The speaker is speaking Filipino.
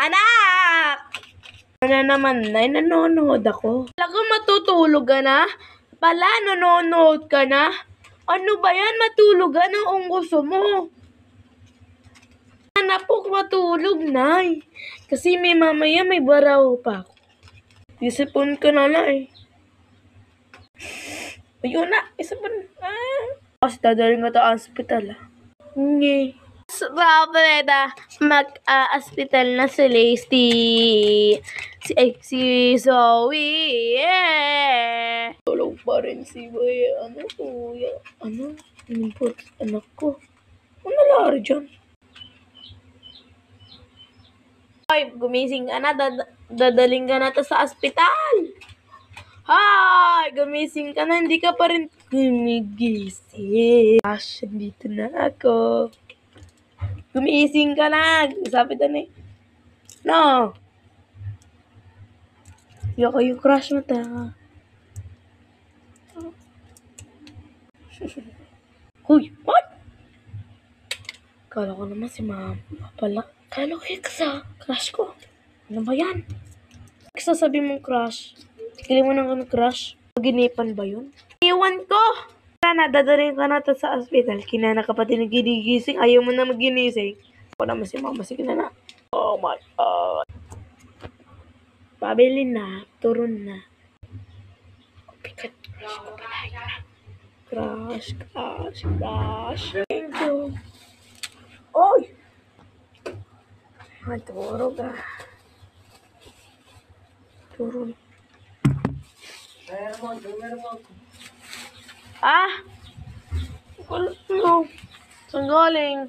Anak! Ano naman, Nay? Nanonood ako. Talaga matutulog ka na? Pala, nanonood ka na? Ano ba yan? Matulog ka na kung gusto mo. Hanap po matulog, Nay. Kasi may mamaya may baraw pa ako. Isipon ka na, Nay. Ayun na, isipon. Kasi dadaling ka sa hospital, Hindi. Grabe na, mag-hospital na si Lacey. Si Zoe. Tulog pa rin si Boy. Kuya? Inimport anak ko. Ano lari dyan? Ay, gumising ka na. Dadaling ka na to sa ospital. Hi! Gumising ka na. Hindi ka pa rin gumigising. Gosh, dito na ako. Gumising ka na. Sabi to ni. No. Yoko yung crush mo ta. Huy, what? Kala ko naman si mama pala. Kala ko sa crush ko. Ano ba yan? Sasabi mong crush. Tigilin mo nang crush. Ginipan ba yun? Iwan ko! Nadadaling ka na to sa hospital. Kinana ka pati nagigising. Ayaw mo na maginising. Ako naman si mama. Sige na. Oh my God. Pabili na. Turun na. Pikat. Crush. Thank you. Oy! Matulog ah. Turun. Ano? Saan galing?